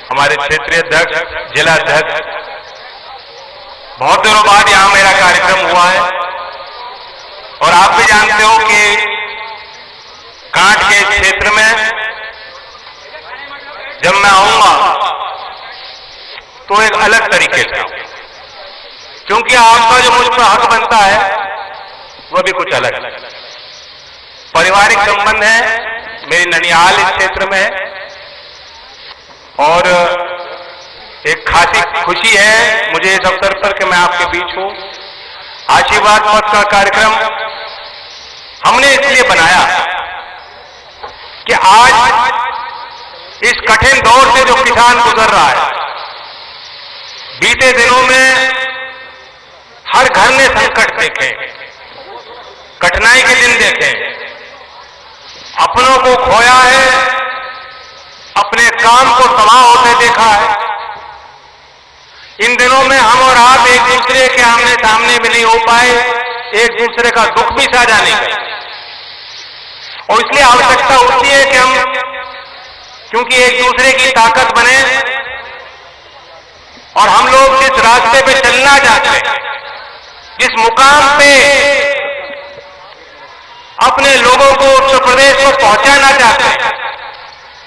हमारे क्षेत्रीय अध्यक्ष, जिला अध्यक्ष, बहुत दिनों बाद यहां मेरा कार्यक्रम हुआ है और आप भी जानते हो कि कांट के क्षेत्र में जब मैं आऊंगा तो एक अलग तरीके से आऊंगा, क्योंकि आपका जो मुझ पर हक बनता है वह भी कुछ अलग है। पारिवारिक संबंध है, मेरी ननिहाल इस क्षेत्र में है और एक खासी खुशी है मुझे इस अवसर पर कि मैं आपके बीच हूं। आशीर्वाद पथ का कार्यक्रम हमने इसलिए बनाया कि आज इस कठिन दौर से जो किसान गुजर रहा है, बीते दिनों में हर घर ने संकट देखे, कठिनाई के दिन देखे, अपनों को खोया है, अपने काम को तबाह होते देखा है। इन दिनों में हम और आप एक दूसरे के आमने सामने भी नहीं हो पाए, एक दूसरे का दुख भी साझा नहीं कर, और इसलिए आवश्यकता होती है कि हम, क्योंकि एक दूसरे की ताकत बने और हम लोग जिस रास्ते पे चलना चाहते हैं, जिस मुकाम पे अपने लोगों को, उत्तर प्रदेश को पहुंचाना चाहते हैं,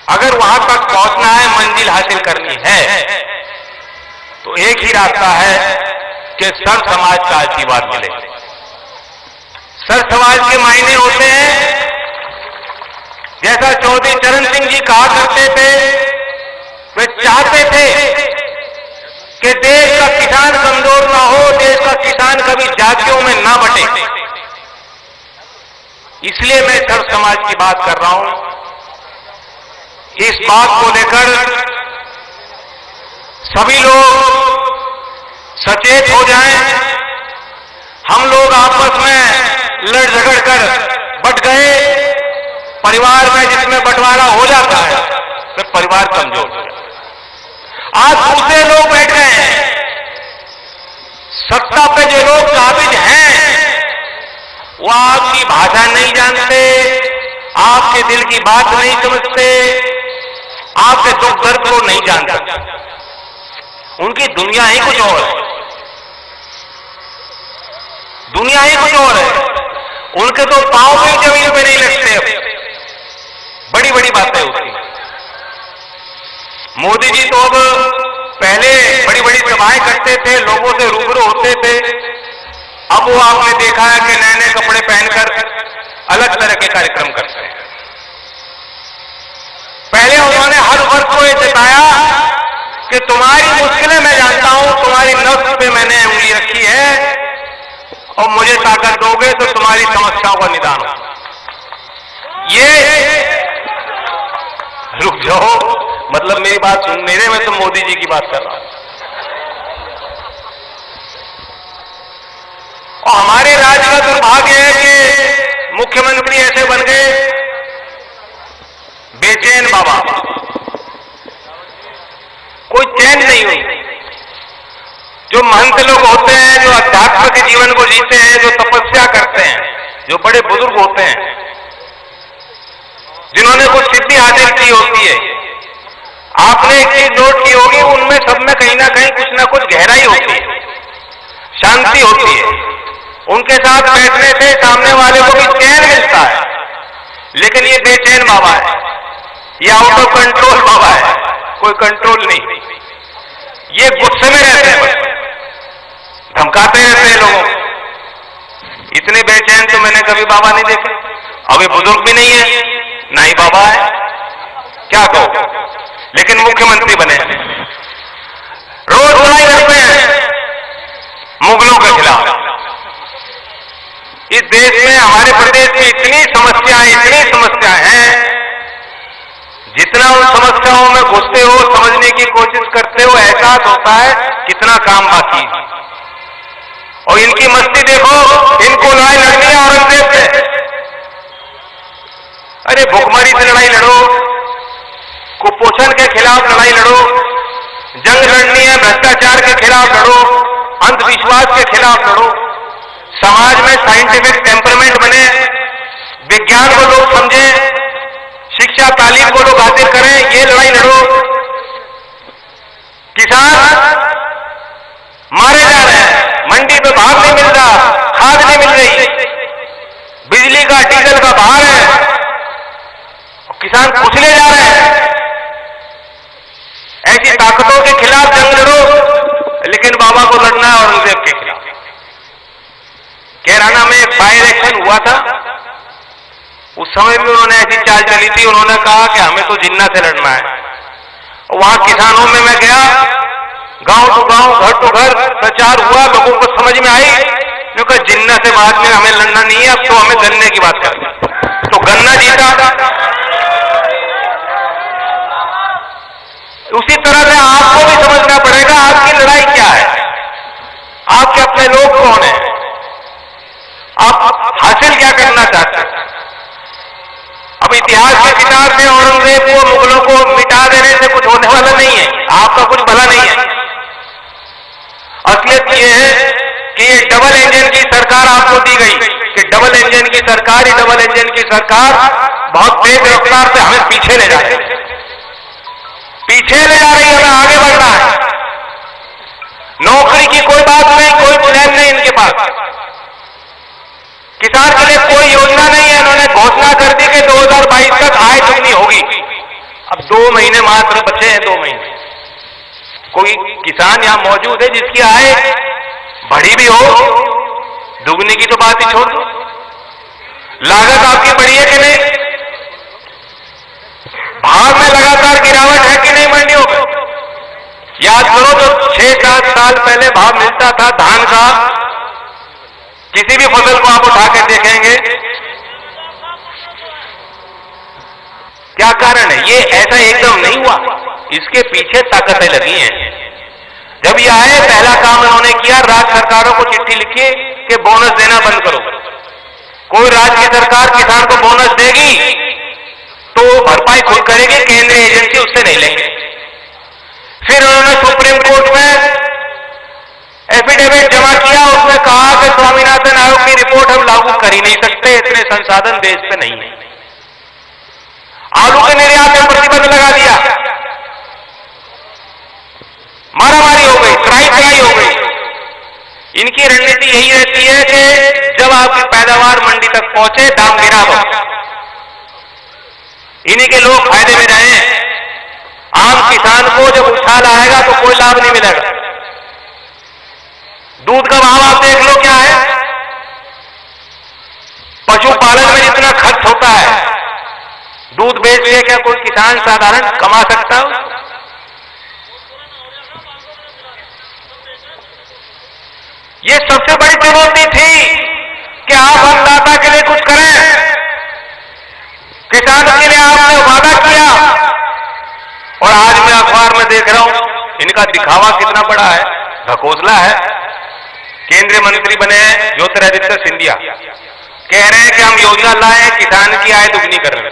अगर वहां तक पहुंचना है, मंजिल हासिल करनी है, तो एक ही रास्ता है कि सर समाज का आशीर्वाद मिले। सर समाज के मायने होते हैं, जैसा चौधरी चरण सिंह जी कहा करते थे, वे चाहते थे कि देश का किसान कमजोर ना हो, देश का किसान कभी जातियों में ना बटे। इसलिए मैं सर समाज की बात कर रहा हूं। इस बात को लेकर सभी लोग सचेत हो जाएं। हम लोग आपस में लड़ झगड़ कर बट गए, परिवार में जिसमें बंटवारा हो जाता है फिर परिवार कमजोर हो जाता है। आज दूसरे लोग बैठ गए हैं, सत्ता पे जो लोग काबिज हैं वो आपकी भाषा नहीं जानते, आपके दिल की बात नहीं समझते, आपके दुख दर्द को नहीं जान सकते। उनकी दुनिया ही कुछ और है, दुनिया ही कुछ और है। उनके तो पांव भी जमीन पे नहीं लगते। अब बड़ी बड़ी बातें होती हैं। मोदी जी तो अब पहले बड़ी बड़ी सभाएं करते थे, लोगों से रूबरू होते थे। अब वो आपने देखा है कि नए नए कपड़े पहनकर अलग तरह के कार्यक्रम करते हैं। पहले उन्होंने हर वर्ग को ये जताया कि तुम्हारी मुश्किलें मैं जानता हूं, तुम्हारी नफ्स पे मैंने उंगली रखी है और मुझे ताकत दोगे तो तुम्हारी समस्याओं का निदान हो। ये रुक जाओ, मतलब मेरी बात सुन, मेरे में तो मोदी जी की बात कर रहा हूं। और हमारे राज्य का दुर्भाग्य है कि मुख्यमंत्री ऐसे बन गए बेचैन बाबा, कोई चैन नहीं हुई। जो महंत लोग होते हैं, जो अध्यात्म के जीवन को जीते हैं, जो तपस्या करते हैं, जो बड़े बुजुर्ग होते हैं, जिन्होंने कुछ सिद्धि हासिल की होती है, आपने एक चीज नोट की होगी, उनमें सब में कहीं ना कुछ गहराई होती है, शांति होती है। उनके साथ बैठने से सामने वाले को भी चैन मिलता है। लेकिन ये बेचैन बाबा है, ये आउट ऑफ कंट्रोल बाबा है, कोई कंट्रोल नहीं। ये गुस्से में रहते हैं, बस धमकाते रहते हैं लोगों को। इतने बेचैन तो मैंने कभी बाबा नहीं देखे। अब ये बुजुर्ग भी नहीं है, ना ही बाबा है, क्या कहो। लेकिन मुख्यमंत्री बने, रोज लड़ाई लड़ते हैं मुगलों के खिलाफ। इस देश में, हमारे प्रदेश में इतनी समस्याएं हैं, जितना उन समस्याओं में घुसते हो, समझने की कोशिश करते हो, एहसास होता है कितना काम बाकी है। और इनकी मस्ती देखो, इनको लड़ाई लड़नी है औरंगजेब से। अरे भुखमरी से लड़ाई लड़ो, कुपोषण के खिलाफ लड़ाई लड़ो, जंग लड़नी है भ्रष्टाचार के खिलाफ लड़ो, अंधविश्वास के खिलाफ लड़ो, समाज में साइंटिफिक टेम्परमेंट बने, विज्ञान को लोग समझें, शिक्षा तालीम को लोग हासिल करें, ये लड़ाई लड़ो। हुआ था, उस समय भी उन्होंने ऐसी चाल चली थी। उन्होंने कहा कि हमें तो जिन्ना से लड़ना है। और वहां किसानों में मैं गया, गांव टू गांव, घर टू घर प्रचार हुआ, लोगों को समझ में आई क्योंकि जिन्ना से बाद में हमें लड़ना नहीं है, अब तो हमें गन्ने की बात करनी। तो गन्ना जीता। उसी तरह से आपको भी समझना पड़ेगा आपकी लड़ाई क्या है, आपके अपने लोग कौन है, आप हासिल क्या करना चाहते हैं। अब इतिहास के किताब से औरंगजेब को, मुगलों को मिटा देने से कुछ होने वाला नहीं है, आपका कुछ भला नहीं है। असलियत यह है कि ये डबल इंजन की सरकार आपको दी गई, कि डबल इंजन की सरकार, ये डबल इंजन की सरकार बहुत तेज रफ्तार से हमें पीछे ले जा रही है, पीछे ले जा रही है, हमें आगे बढ़ना है। नौकरी की कोई बात नहीं, कोई प्लान नहीं इनके पास। किसान के लिए कोई योजना नहीं है। इन्होंने घोषणा कर दी कि 2022 तक आय दुगनी होगी। अब 2 महीने मात्र बचे हैं, 2 महीने। कोई किसान यहां मौजूद है जिसकी आय बढ़ी भी हो? दुगनी की तो बात ही छोड़ दो। लागत आपकी बढ़ी है कि नहीं? भाव में लगातार गिरावट है कि नहीं मंडियों में? याद करो, जो 6-7 साल पहले भाव मिलता था धान का, किसी भी फसल को आप उठा के देखेंगे, क्या कारण है? ये ऐसा एकदम नहीं हुआ, इसके पीछे ताकतें लगी हैं। जब ये आए, पहला काम इन्होंने किया, राज्य सरकारों को चिट्ठी लिखी कि बोनस देना बंद करो। कोई राज्य की सरकार किसान को बोनस देगी तो भरपाई खुद करेगी, केंद्रीय एजेंसी उससे नहीं लेंगे। फिर उन्होंने सुप्रीम कोर्ट में एफिडेविट जमा किया, उसने कहा कि स्वामीनाथन आयोग की रिपोर्ट हम लागू कर ही नहीं सकते, इतने संसाधन देश पे नहीं है। आलू के निर्यात में प्रतिबंध लगा दिया, मारामारी हो गई, त्राई हो गई। इनकी रणनीति यही रहती है कि जब आपकी पैदावार मंडी तक पहुंचे, दाम गिरा दो, इन्हीं के लोग फायदे में रहें। आम किसान को जब उछाल आएगा तो कोई लाभ नहीं मिलेगा। दूध का भाव आप देख लो क्या है, पशुपालन में जितना खर्च होता है, दूध बेच के क्या कोई किसान साधारण कमा सकता है? ये सबसे बड़ी चुनौती थी कि आप अन्नदाता के लिए कुछ करें। किसान के लिए आपने वादा किया, और आज मैं अखबार में देख रहा हूं इनका दिखावा कितना बड़ा है, ढकोसला है। केंद्रीय मंत्री बने ज्योतिरादित्य सिंधिया, कह रहे हैं कि हम योजना लाए किसान की आय दुगनी कर रहे हैं।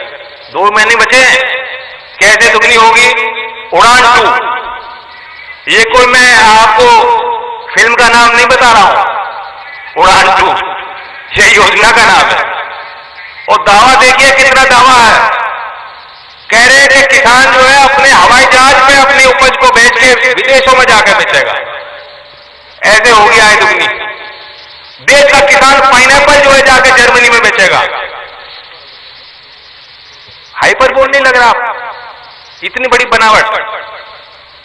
2 महीने बचे हैं, कैसे दुगनी होगी? उड़ान 2। ये कोई मैं आपको फिल्म का नाम नहीं बता रहा हूं, उड़ान 2 ये योजना का नाम है। और दावा देखिए कितना दावा है, कह रहे हैं कि किसान जो है अपने हवाई जहाज पे अपनी उपज को बेच के विदेशों में जाकर बेचेगा, ऐसे होगी आय दुगनी। देश का किसान पाइनएप्पल जो है जाकर जर्मनी में बेचेगा। हाइपर बोल नहीं लग रहा आप? इतनी बड़ी बनावट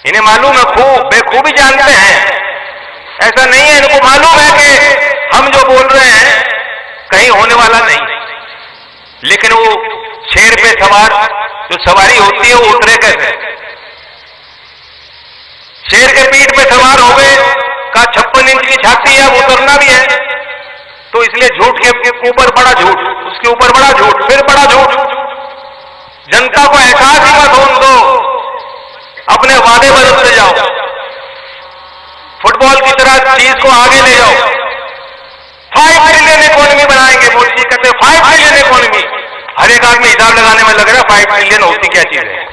इन्हें मालूम है, बेखूबी जानते हैं। ऐसा नहीं है, इनको मालूम है कि हम जो बोल रहे हैं कहीं होने वाला नहीं। लेकिन वो शेर पे सवार जो सवारी होती है वो उतरे कैसे? शेर के पीठ पे सवार हो गए, का 56 इंच की छाती है, वो उतरना भी है। तो इसलिए झूठ के ऊपर बड़ा झूठ, उसके ऊपर बड़ा झूठ, फिर बड़ा झूठ। जनता को एहसास ही मत होने दो, अपने वादे बदलते जाओ, फुटबॉल की तरह चीज को आगे ले जाओ। 5 ट्रिलियन इकोनॉमी बनाएंगे, मोदी जी कहते हैं 5 ट्रिलियन इकोनॉमी। हर एक आदमी हिसाब लगाने में लग रहा है 5 ट्रिलियन होती क्या चीज है,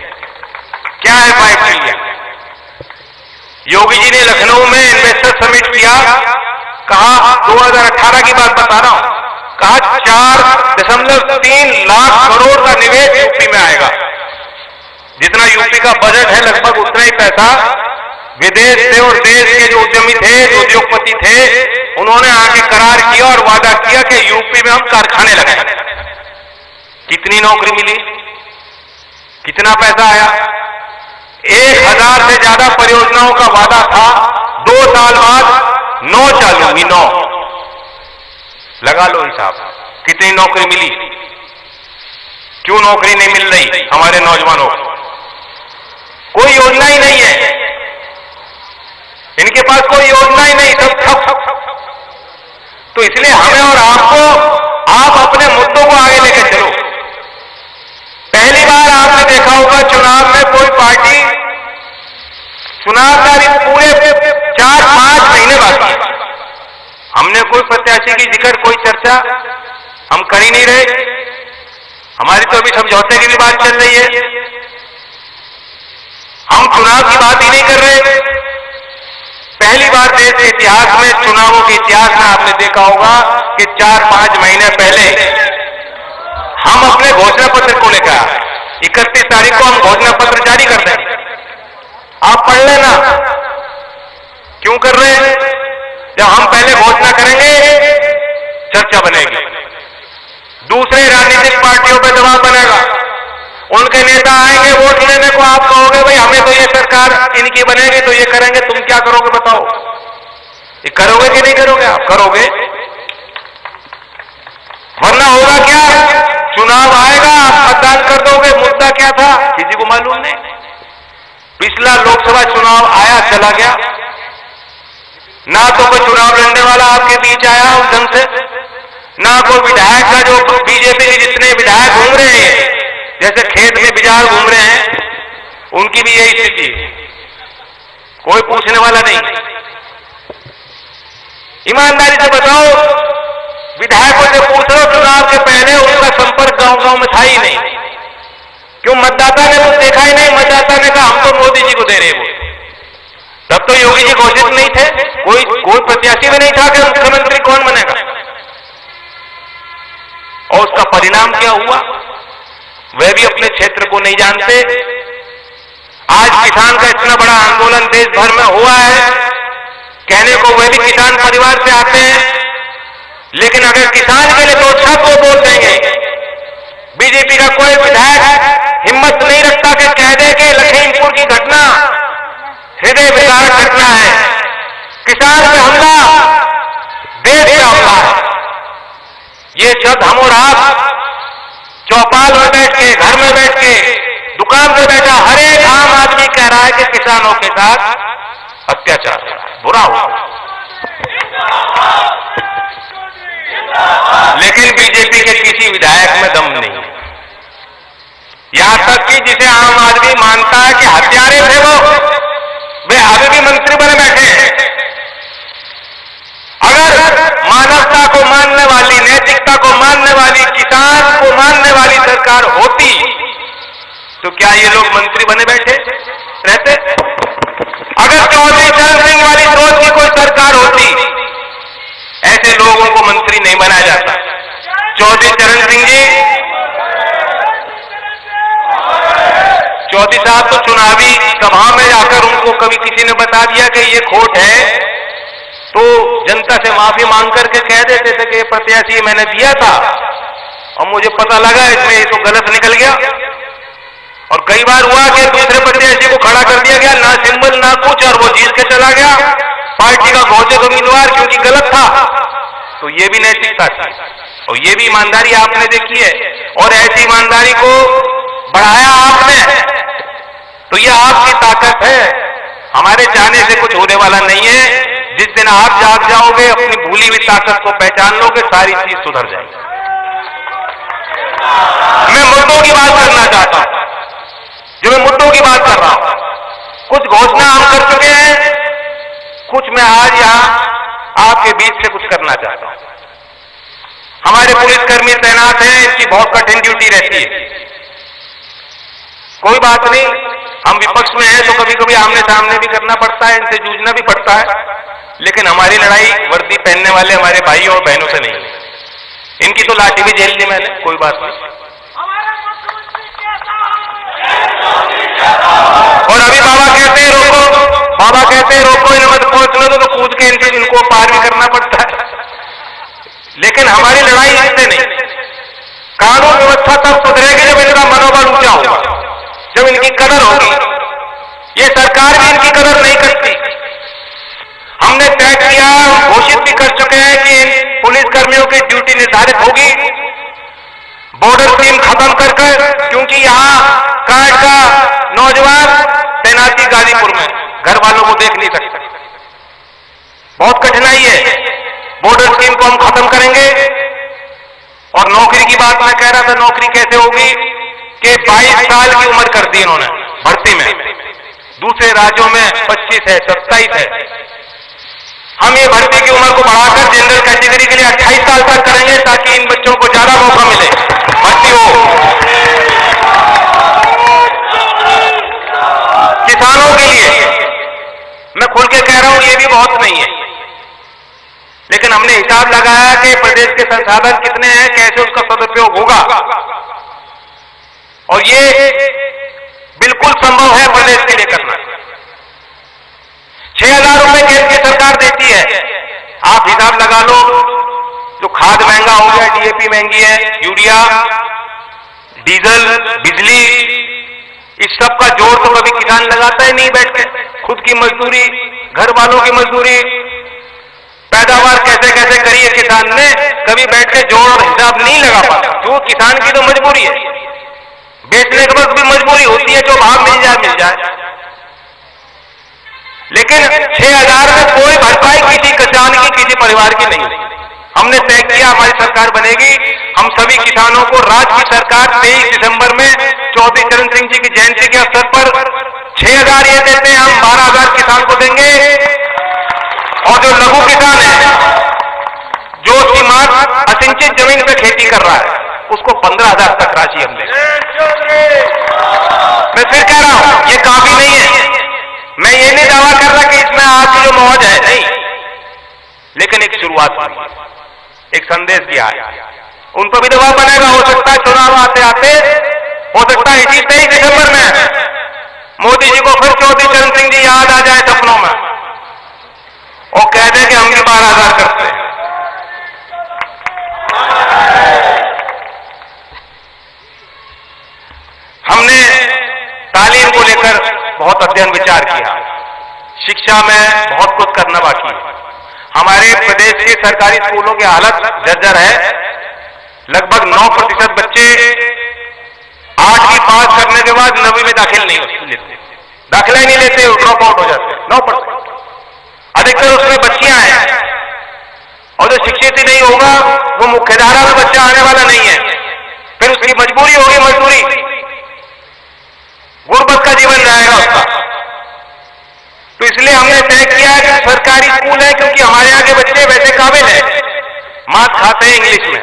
क्या है 5 ट्रिलियन? योगी जी ने लखनऊ में इन्वेस्टर समिट किया, कहा 2018 की बात बता रहा हूं, कहा 4.3 लाख करोड़ का निवेश यूपी में आएगा। जितना यूपी का बजट है लगभग उतना ही पैसा विदेश से और देश के जो उद्यमी थे, जो उद्योगपति थे, उन्होंने आके करार किया और वादा किया कि यूपी में हम कारखाने लगाएंगे। कितनी नौकरी मिली, कितना पैसा आया? 1000 से ज्यादा परियोजनाओं का वादा था, 2 साल बाद 9 चालू हुई, 9। लगा लो हिसाब, कितनी नौकरी मिली, क्यों नौकरी नहीं मिल रही हमारे नौजवानों को? कोई योजना ही नहीं है, इनके पास कोई योजना ही नहीं, सब ठप। तो इसलिए हमें और आपको, आप अपने मुद्दों को आगे लेकर चलो। पहली बार आपने देखा होगा चुनाव में कोई पार्टी चुनाव तारीख पूरे 4-5 महीने बाकी है, हमने कोई प्रत्याशी की जिक्र, कोई चर्चा हम कर ही नहीं रहे। हमारी तो अभी समझौते की भी बात चल रही है, हम चुनाव की बात ही नहीं कर रहे। पहली बार देश के इतिहास में, चुनावों के इतिहास में आपने देखा होगा कि 4-5 महीने पहले हम अपने घोषणा पत्र को लेकर 31 तारीख को हम घोषणा पत्र जारी कर देंगे, आप पढ़ लेना। क्यों कर रहे हैं? जब हम पहले घोषणा करेंगे चर्चा बनेगी, दूसरे राजनीतिक पार्टियों पर दबाव बनेगा, उनके नेता आएंगे वोट लेने को, आप कहोगे भाई हमें तो ये सरकार इनकी बनेगी तो ये करेंगे, तुम क्या करोगे बताओ? ये करोगे कि नहीं करोगे? आप करोगे, वरना होगा क्या? चुनाव आएगा, आप मतदान कर दोगे। मुद्दा क्या था किसी को मालूम नहीं। पिछला लोकसभा चुनाव आया चला गया, ना तो कोई चुनाव लड़ने वाला आपके बीच आया उस ढंग से, ना कोई विधायक का, जो बीजेपी के जितने विधायक घूम रहे हैं जैसे खेत में बिजार घूम रहे हैं, उनकी भी यही स्थिति है, कोई पूछने वाला नहीं। ईमानदारी से बताओ, विधायकों से पूछ लो चुनाव के पहले उनका संपर्क गांव-गांव में था ही नहीं। क्यों? मतदाता ने कुछ देखा ही नहीं। मतदाता ने कहा हम तो मोदी जी को दे रहे वोट। तब तो योगी जी घोषित नहीं थे, कोई प्रत्याशी भी नहीं था कि मुख्यमंत्री कौन बनेगा। और उसका परिणाम क्या हुआ वह भी अपने क्षेत्र को नहीं जानते। आज किसान का इतना बड़ा आंदोलन देश भर में हुआ है, कहने को वह भी किसान परिवार से आते हैं, लेकिन अगर किसान के लिए दो शब्द वो बोल देंगे, बीजेपी का कोई विधायक हिम्मत नहीं रखता कि कह दे कि लखीमपुर की घटना हृदय विदारक घटना है, किसान पे हमला देश पे हमला है। ये शब्द हम और आप चौपाल में बैठ के, घर में बैठ के, दुकान में बैठा हर एक आम आदमी कह रहा है कि किसानों के साथ अत्याचार हो रहा है, बुरा हो रहा है। लेकिन बीजेपी के किसी विधायक में दम नहीं है। यहां तक कि जिसे आम आदमी मानता है कि हत्यारे थे वे अभी भी मंत्री बने बैठे हैं। अगर मानवता को मानने वाली, नैतिकता को मानने वाली, किसान को मानने वाली सरकार होती तो क्या ये लोग मंत्री बने बैठे रहते? अगर चौधरी चरण सिंह वाली सोच की कोई सरकार होती, ऐसे लोगों को मंत्री नहीं बनाया जाता। चौधरी चरण सिंह जी, चौधरी साहब तो चुनावी सभा में जाकर उनको कभी किसी ने बता दिया कि ये खोट है तो जनता से माफी मांग करके कह देते थे कि प्रत्याशी मैंने दिया था और मुझे पता लगा इसमें ये तो गलत निकल गया। और कई बार हुआ कि दूसरे प्रत्याशी को खड़ा कर दिया गया, ना सिंबल ना कुछ, और वो जीत के चला गया पार्टी का घोषित उम्मीदवार क्योंकि गलत था। तो ये भी नैतिकता थी और ये भी ईमानदारी आपने देखी है, और ऐसी ईमानदारी को बढ़ाया आपने, तो ये आपकी ताकत है। हमारे चाहने से कुछ होने वाला नहीं है। जिस दिन आप जाग जाओगे, अपनी भूली हुई ताकत को पहचान लोगे, सारी चीज सुधर जाएगी। मैं मुद्दों की बात करना चाहता हूं, जो मैं मुद्दों की बात कर रहा हूं। कुछ घोषणा हम कर चुके हैं, कुछ मैं आज यहां आपके बीच से कुछ करना चाहता हूं। हमारे पुलिसकर्मी तैनात हैं, इनकी बहुत कठिन ड्यूटी रहती है। कोई बात नहीं, हम विपक्ष में हैं तो कभी कभी आमने सामने भी करना पड़ता है, इनसे जूझना भी पड़ता है, लेकिन हमारी लड़ाई वर्दी पहनने वाले हमारे भाइयों और बहनों से नहीं है। इनकी तो लाठी भी झेल ली मैंने, कोई बात नहीं। और अभी बाबा कहते हैं रोको, बाबा कहते हैं रोको, इन्हें मत पहुंचने दो, तो कूद के इनको पार भी करना पड़ता है। लेकिन हमारी लड़ाई इससे नहीं। कानून व्यवस्था तब सुधरेगी जब इनका मनोबल ऊंचा होगा, जब इनकी कदर होगी। ये सरकार भी इनकी कदर नहीं करती। हमने तय किया, घोषित भी कर चुके हैं कि पुलिस कर्मियों की ड्यूटी निर्धारित होगी, बॉर्डर स्कीम खत्म कर क्योंकि यहां काट का नौजवान तैनाती गाजीपुर में घर वालों को देख नहीं सकते, बहुत कठिनाई है। बॉर्डर स्कीम को हम खत्म करेंगे। और नौकरी की बात मैं कह रहा था, नौकरी कैसे होगी कि 22 साल की उम्र कर दी इन्होंने भर्ती में, दूसरे राज्यों में 25 है, 27 है। हम ये भर्ती की उम्र को बढ़ाकर जनरल कैटेगरी के लिए 28 साल तक करेंगे ताकि इन बच्चों को ज्यादा मौका मिले, भर्ती हो। किसानों के लिए मैं खुल के कह रहा हूं, ये भी बहुत नहीं है, लेकिन हमने हिसाब लगाया कि प्रदेश के संसाधन कितने हैं, कैसे उसका सदुपयोग होगा, और ये बिल्कुल संभव है प्रदेश के लिए करना। 6,000 रुपए केंद्र की सरकार देती है, आप हिसाब लगा लो। जो खाद महंगा हो गया, डीएपी महंगी है, यूरिया, डीजल, बिजली, इस सब का जोड़ तो कभी किसान लगाता ही नहीं बैठ के। खुद की मजदूरी, घर वालों की मजदूरी, पैदावार कैसे कैसे करी है किसान ने, कभी बैठ के जोड़ और हिसाब नहीं लगा पाता। जो किसान की तो मजबूरी है, बेचने के बाद भी मजबूरी होती है, जो भाव मिल जाए। लेकिन 6,000 में कोई भरपाई किसी किसान की, किसी परिवार की नहीं होती। हमने तय किया, हमारी सरकार बनेगी, हम सभी किसानों को राज्य की सरकार 23 दिसंबर में चौधरी चरण सिंह जी की जयंती के अवसर पर 6,000 ये देते हैं, हम 12,000 किसान को देंगे। और जो लघु किसान है, जो सीमांत असिंचित जमीन पे खेती कर रहा है, उसको 15,000 तक राशि हम देंगे। मैं फिर कह रहा हूं, ये काफी नहीं है। मैं ये नहीं दावा कर रहा कि इसमें आज की जो मौज है, नहीं, लेकिन एक शुरुआत हुई, एक संदेश दिया है। उन पर भी दबाव बनेगा, हो सकता है चुनाव आते आते, हो सकता है इसी 23 दिसंबर में मोदी जी को फिर चौधरी चरण सिंह जी याद आ जाए सपनों में और कह दें कि हम भी 12,000 करते हैं। हमने तालीम को लेकर बहुत अध्ययन विचार किया, शिक्षा में बहुत कुछ करना बाकी है। हमारे प्रदेश के सरकारी स्कूलों की हालत जर्जर है। लगभग 9% बच्चे 8वीं पास करने के बाद 9वीं में दाखिला नहीं लेते, दाखिला ही नहीं लेते, ड्रॉप आउट हो जाते हैं। 9% अधिकतर उसमें बच्चियां हैं, और जो शिक्षित ही नहीं होगा वो मुख्यधारा में बच्चा आने वाला नहीं है, फिर उसकी मजबूरी होगी, मजदूरी, गुर्बत का जीवन रहेगा उसका। तो इसलिए हमने तय किया कि सरकारी स्कूल है, क्योंकि हमारे यहाँ के बच्चे वैसे काबिल है, मात खाते हैं इंग्लिश में,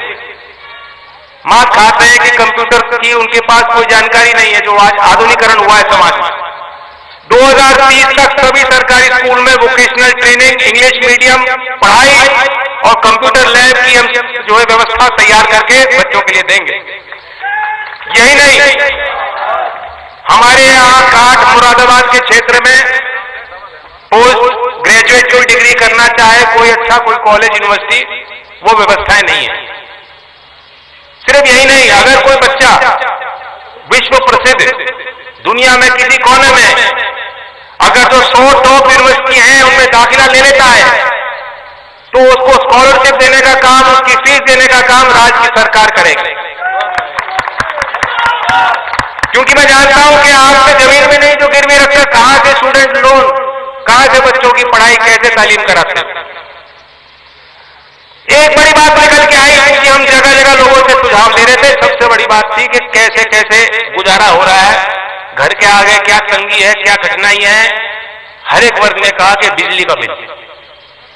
मात खाते हैं कि कंप्यूटर की उनके पास कोई जानकारी नहीं है, जो आज आधुनिकीकरण हुआ है समाज में। 2030 तक सभी सरकारी स्कूल में वोकेशनल ट्रेनिंग, इंग्लिश मीडियम पढ़ाई और कंप्यूटर लैब की हम जो है व्यवस्था तैयार करके बच्चों के लिए देंगे। यही नहीं, हमारे यहाँ काट मुरादाबाद के क्षेत्र में पोस्ट ग्रेजुएट कोई डिग्री करना चाहे, कोई अच्छा कोई कॉलेज यूनिवर्सिटी, वो व्यवस्थाएं नहीं है। सिर्फ यही नहीं, अगर कोई बच्चा विश्व प्रसिद्ध दुनिया में किसी कोने में अगर जो 100 टॉप यूनिवर्सिटी हैं उनमें दाखिला ले लेता है, तो उसको स्कॉलरशिप देने का काम, उसकी फीस देने का काम राज्य की सरकार करेगी। क्योंकि मैं जानता हूं कि आपके जमीन में नहीं जो गिरवी रखकर कहां से स्टूडेंट लोन, कहां से बच्चों की पढ़ाई, कैसे तालीम कराते हैं। एक बड़ी बात निकल के आई, क्योंकि हम जगह जगह लोगों से सुझाव ले रहे थे, सबसे बड़ी बात थी कि कैसे कैसे गुजारा हो रहा है, घर के आगे क्या तंगी है, क्या कठिनाई है। हर एक वर्ग ने कहा कि बिजली का बिल,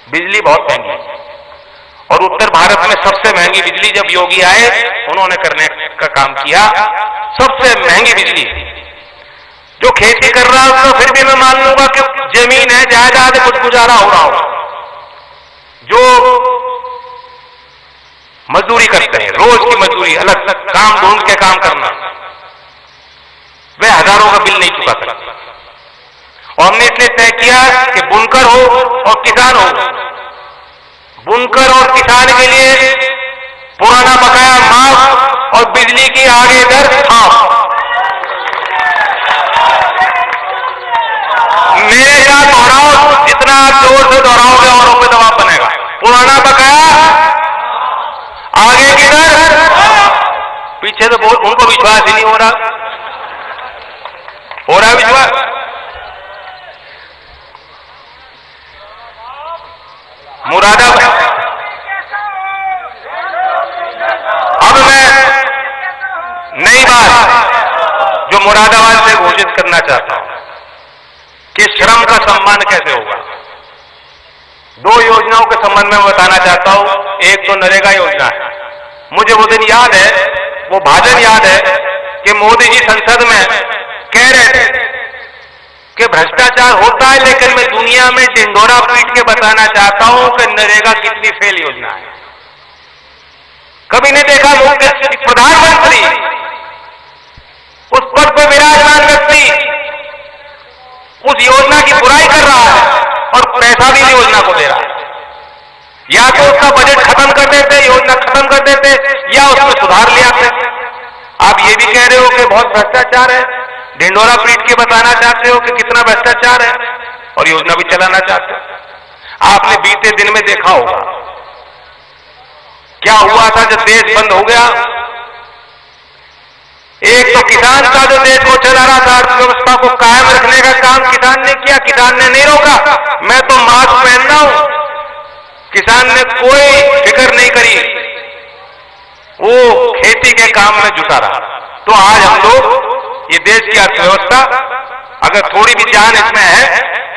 बिजली बहुत महंगी है, और उत्तर भारत में सबसे महंगी बिजली जब योगी आए उन्होंने करने का काम किया, सबसे महंगी बिजली। जो खेती कर रहा है उसको फिर भी मैं मान लूंगा कि जमीन है, जायदाद है, कुछ गुजारा हो रहा होगा। जो मजदूरी करते हैं, रोज की मजदूरी, अलग अलग काम ढूंढ के काम करना, वे हजारों का बिल नहीं चुका सकते। और हमने इसलिए तय किया कि बुनकर हो और किसान हो, बुनकर और किसान के लिए पुराना बकाया माफ और बिजली की आगे दर हाफ। मेरे साथ दोहराओ, जितना आप जोर से दोहराओगे औरों पे दबाव बनेगा। पुराना बकाया पीछे तो उनको विश्वास ही नहीं हो रहा विश्वास। मुरादाबाद, अब मैं नई बात जो मुरादाबाद से घोषित करना चाहता हूं कि श्रम का सम्मान कैसे होगा। दो योजनाओं के संबंध में बताना चाहता हूं। एक तो नरेगा योजना है। मुझे वो दिन याद है, वो भाषण याद है कि मोदी जी संसद में कह रहे थे कि भ्रष्टाचार होता है, लेकिन मैं दुनिया में ढिंढोरा पीट के बताना चाहता हूं कि नरेगा कितनी फेल योजना है। कभी नहीं देखा प्रधानमंत्री, उस पद पर विराजमान व्यक्ति उस योजना की बुराई कर रहा है और पैसा भी योजना को दे रहा है। या तो उसका बजट खत्म कर देते, योजना खत्म कर देते, या उसमें सुधार ले आते। आप ये भी कह रहे हो कि बहुत भ्रष्टाचार है, ढिंडोरा पीट के बताना चाहते हो कि कितना भ्रष्टाचार है, और योजना भी चलाना चाहते हो। आपने बीते दिन में देखा होगा क्या हुआ था जब देश बंद हो गया। एक तो किसान का जो देश को चला रहा था, अर्थव्यवस्था को कायम रखने का काम किसान ने किया, किसान ने नहीं रोका। मैं तो मास्क पहन रहा हूं, किसान ने कोई फिक्र नहीं करी, वो खेती के काम में जुटा रहा। तो आज हम लोग ये देश की अर्थव्यवस्था अगर थोड़ी भी जान इसमें है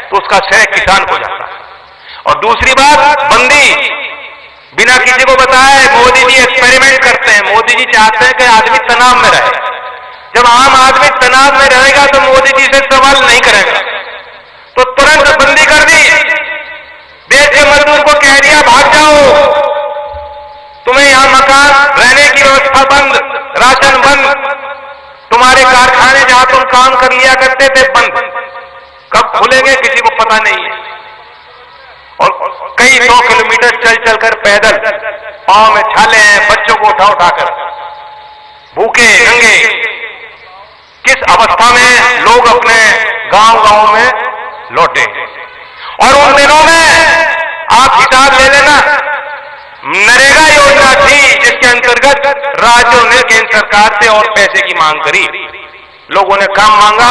तो उसका श्रेय किसान को जाता है। और दूसरी बात, बंदी बिना किसी को बताए मोदी जी एक्सपेरिमेंट करते हैं। मोदी जी चाहते हैं कि आदमी तनाव में रहे। जब आम आदमी तनाव में रहेगा तो मोदी जी से सवाल नहीं करेगा, तो तुरंत बंदी कर दी। देश के मजदूर को कह दिया भाग जाओ, तुम्हें यहां मकान, रहने की व्यवस्था बंद, राशन बंद, तुम्हारे कारखाने जहां तुम काम कर लिया करते थे बंद। कब खुलेंगे किसी को पता नहीं है। और कई 100 किलोमीटर चल चलकर पैदल, पांव में छाले हैं, बच्चों को उठा उठाकर, भूखे नंगे, किस अवस्था में लोग अपने गांव में लौटे। और उन दिनों में आप हिसाब ले लेना, नरेगा योजना थी जिसके अंतर्गत राज्यों ने केंद्र सरकार से और पैसे की मांग करी। लोगों ने काम मांगा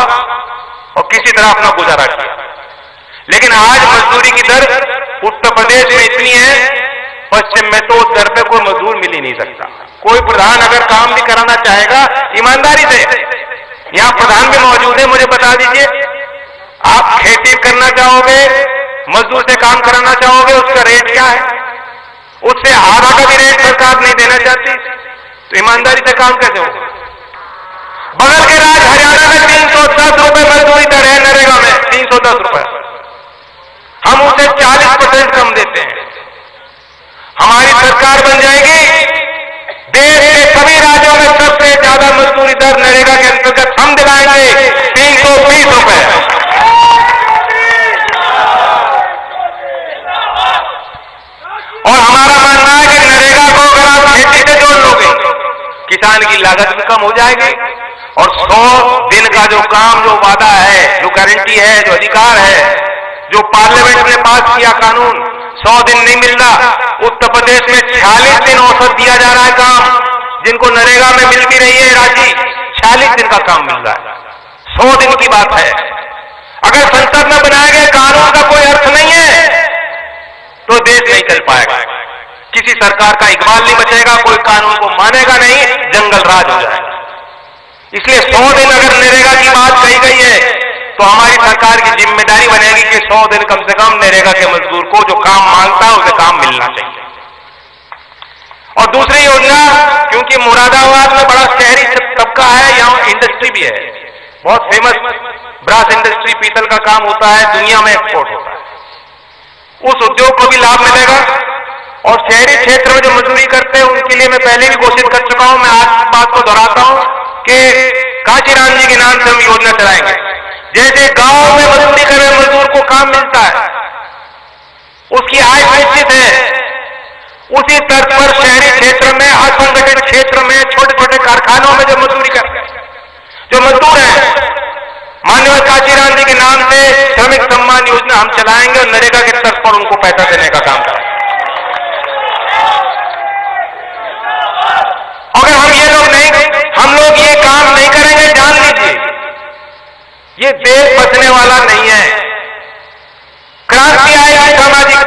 और किसी तरह अपना गुजारा किया। लेकिन आज मजदूरी की दर उत्तर प्रदेश में इतनी है, पश्चिम में तो उस दर पे कोई मजदूर मिल ही नहीं सकता। कोई प्रधान अगर काम भी कराना चाहेगा ईमानदारी से, यहां प्रधान भी मौजूद है, मुझे बता दीजिए, आप खेती करना चाहोगे, मजदूर से काम कराना चाहोगे, उसका रेट क्या है? उससे आधा का भी रेट सरकार नहीं देना चाहती, तो ईमानदारी से काम कैसे होगा? बगल के राज्य हरियाणा में 310 रुपए मजदूरी दर है नरेगा में, 310 रुपए। हम उसे 40% कम देते हैं। हमारी सरकार बन जाएगी, देश के सभी राज्यों में सबसे ज्यादा मजदूरी दर नरेगा के अंतर्गत हम दिलाएंगे, 320 रुपए। और हमारा मानना है कि नरेगा को अगर आप खेती से जोड़ लोगे, किसान की लागत भी कम हो जाएगी, और 100 दिन का जो काम, जो वादा है, जो गारंटी है, जो अधिकार है, जो पार्लियामेंट ने पास किया कानून, 100 दिन नहीं मिल रहा। उत्तर प्रदेश में 46 दिन औसत दिया जा रहा है काम, जिनको नरेगा में मिल भी रही है राशि, 46 दिन का काम मिल रहा है। 100 दिन की बात है। अगर संसद में बनाए गए कानून का कोई अर्थ नहीं है तो देश नहीं चल पाएगा, किसी सरकार का इकबाल नहीं बचेगा, कोई कानून को मानेगा नहीं, जंगल राज हो जाएगा। इसलिए 100 दिन अगर नरेगा की बात कही गई है तो हमारी सरकार की जिम्मेदारी बनेगी कि 100 दिन कम से कम नरेगा के मजदूर को जो काम मांगता है उसे काम मिलना चाहिए। और दूसरी योजना, क्योंकि मुरादाबाद में बड़ा शहरी तबका है, यहां इंडस्ट्री भी है, बहुत फेमस ब्रास इंडस्ट्री, पीतल का काम होता है, दुनिया में एक्सपोर्ट होता है, उस उद्योग को भी लाभ मिलेगा। और शहरी क्षेत्र में जो मजदूरी करते हैं उनके लिए मैं पहले भी घोषित कर चुका हूं, मैं आज इस बात को दोहराता हूं कि कांचीराम जी के नाम से हम योजना चलाएंगे। जैसे गांव में मजदूरी कर रहे मजदूर को काम मिलता है, उसकी आय निश्चित है, उसी तर्ज पर शहरी क्षेत्र में, असंगठित क्षेत्र में, छोटे छोटे कारखानों में जो मजदूरी करते हैं, जो मजदूर हैं, माननीय कांचीराम जी के नाम से श्रमिक सम्मान योजना हम चलाएंगे और नरेगा के तर्ज पर उनको पैसा देने का काम करेंगे। अगर हम ये लोग नहीं ये काम नहीं करेंगे, जान लीजिए ये देश बचने वाला नहीं है। क्रांति आएगी सामाजिक,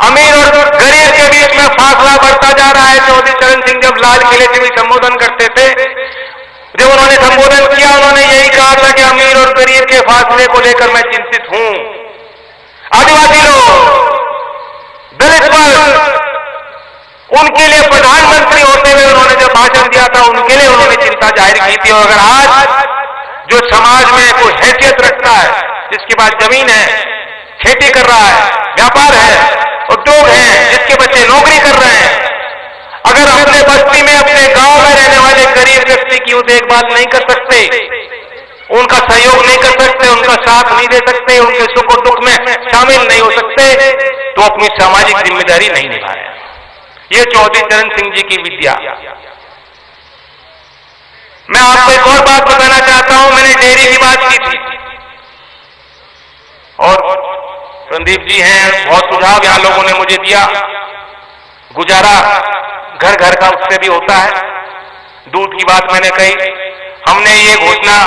अमीर और गरीब के बीच में फासला बढ़ता जा रहा है। चौधरी चरण सिंह जब लाल किले से भी संबोधन करते थे, जब उन्होंने संबोधन किया, उन्होंने यही कहा था कि अमीर और गरीब के फासले को लेकर मैं चिंतित हूं। आदिवासी लोग, दलित वर्ग, उनके लिए प्रधानमंत्री होते हुए उन्होंने जब भाषण दिया था, उनके लिए उन्होंने चिंता जाहिर की थी। और अगर आज जो समाज में कोई हैसियत रखता है, जिसके पास जमीन है, खेती कर रहा है, व्यापार है, उद्योग है, जिसके बच्चे नौकरी कर रहे हैं, अगर अपने बस्ती में, अपने गांव में रहने वाले गरीब व्यक्ति की वो देखभाल नहीं कर सकते, उनका सहयोग नहीं कर सकते, उनका साथ नहीं दे सकते, उनके सुख और दुख में शामिल नहीं हो सकते, तो अपनी सामाजिक जिम्मेदारी नहीं निभा रहे। ये चौधरी चरण सिंह जी की विद्या। मैं आपको एक और बात बताना चाहता हूं। मैंने डेयरी की बात की थी और संदीप जी हैं, बहुत सुझाव यहां लोगों ने मुझे दिया। गुजारा घर घर का उससे भी होता है। दूध की बात मैंने कही, हमने ये घोषणा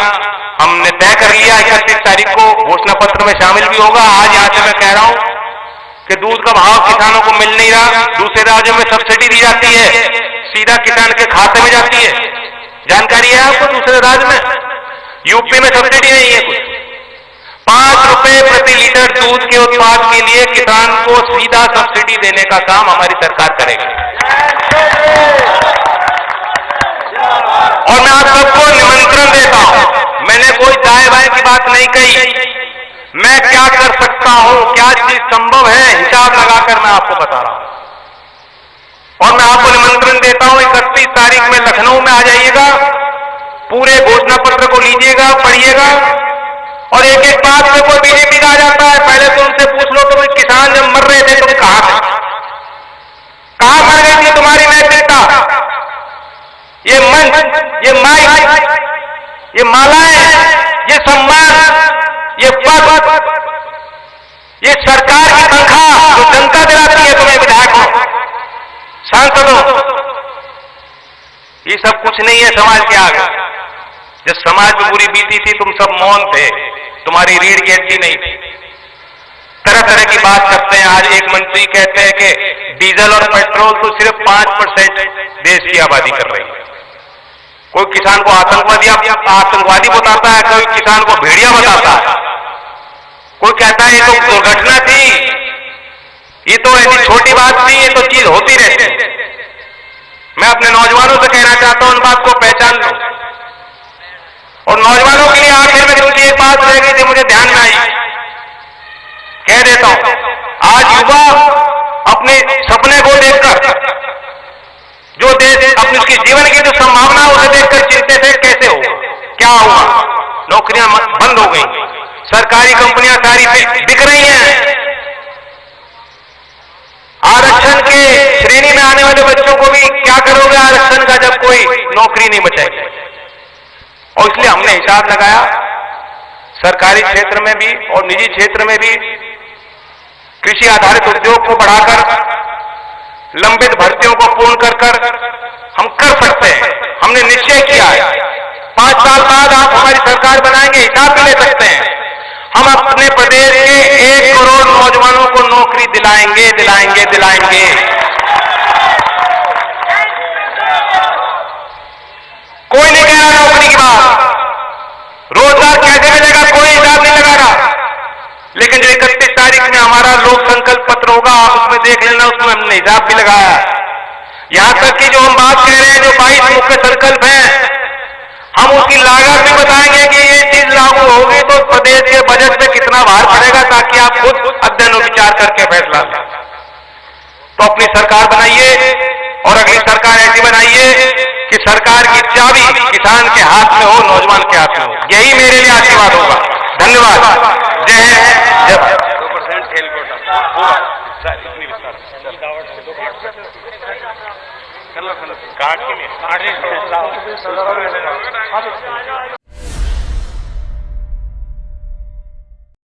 हमने तय कर लिया, 31 तारीख को घोषणा पत्र में शामिल भी होगा। आज यहां से मैं कह रहा हूं कि दूध का भाव किसानों को मिल नहीं रहा। दूसरे राज्यों में सब्सिडी दी जाती है, सीधा किसान के खाते में जाती है। जानकारी है आपको? दूसरे राज्य में, यूपी में सब्सिडी नहीं है कुछ। 5 रुपए प्रति लीटर दूध के उत्पाद के लिए किसान को सीधा सब्सिडी देने का काम हमारी सरकार करेगी। और मैं आप सबको निमंत्रण देता हूं, मैंने कोई दाएं बाएं की बात नहीं कही। मैं क्या कर सकता हूं, क्या चीज संभव है, हिसाब लगाकर मैं आपको बता रहा हूं। और मैं आपको निमंत्रण देता हूं, 31 तारीख में लखनऊ में आ जाइएगा, पूरे घोषणा पत्र को लीजिएगा, पढ़िएगा। और एक एक बात में कोई बीजेपी का आ जाता है, पहले तो उनसे पूछ लो, तो किसान जब मर रहे थे तुम कहां थे? कहां मर गई थी तुम्हारी नैतिकता? ये मंच, ये माइक, ये मालाएं, ये सम्मान, ये पद, ये सरकार की तनख्वाह जो जनता दिलाती है तुम्हें, विधायकों, सांसदों, ये सब कुछ नहीं है समाज के आगे। जब समाज में बुरी बीती थी तुम सब मौन थे, तुम्हारी रीढ़ की हड्डी नहीं थी। तरह तरह की बात करते हैं। आज एक मंत्री कहते हैं कि डीजल और पेट्रोल तो सिर्फ 5% देश की आबादी कर रही है। कोई किसान को आतंकवादी बताता है, कोई किसान को भेड़िया बताता है, कोई कहता है ये तो दुर्घटना थी, ये तो ऐसी छोटी बात थी, ये तो चीज होती रहती है। मैं अपने नौजवानों से कहना चाहता हूं, उन बात को पहचान लो। और नौजवानों के लिए आखिर में मुझे एक बात रह गई थी, मुझे ध्यान में आई, कह देता हूं। आज युवा अपने सपने को देखकर, जो देश अपनी उसकी जीवन की जो संभावना उसे देखकर चिंतित है, कैसे होगा, क्या होगा। नौकरियां बंद हो गई, सरकारी कंपनियां सारी बिक रही हैं, आरक्षण के श्रेणी में आने वाले बच्चों को भी क्या करोगे आरक्षण का, जब कोई नौकरी नहीं बचाएगी। और इसलिए हमने हिसाब लगाया, सरकारी क्षेत्र में भी और निजी क्षेत्र में भी कृषि आधारित उद्योग को बढ़ाकर, लंबित भर्तियों को पूर्ण कर हम कर सकते हैं। हमने निश्चय किया है 5 साल बाद आप हमारी सरकार बनाएंगे, हिसाब भी ले सकते हैं। हम अपने प्रदेश के 1 करोड़ नौजवानों को नौकरी दिलाएंगे, दिलाएंगे, दिलाएंगे। कोई नहीं कह रहा नौकरी की बात, रोजगार कैसे मिलेगा कोई हिसाब नहीं लगा रहा। लेकिन जो 31 तारीख में हमारा लोक संकल्प पत्र होगा, आप उसमें देख लेना, उसमें हमने हिसाब भी लगाया। यहां तक कि जो हम बात कह रहे हैं, जो 22 मुख्य संकल्प हैं, हम उसकी लागत भी बताएंगे कि ये चीज लागू होगी तो प्रदेश के बजट में कितना भार पड़ेगा, ताकि आप खुद अध्ययन और विचार करके फैसला लें। तो अपनी सरकार बनाइए और अगली सरकार ऐसी बनाइए कि सरकार की चाबी किसान के हाथ में हो, नौजवान के हाथ में हो। यही मेरे लिए आशीर्वाद होगा। धन्यवाद। जय हिंद, जय भारत। 2% खेल काट के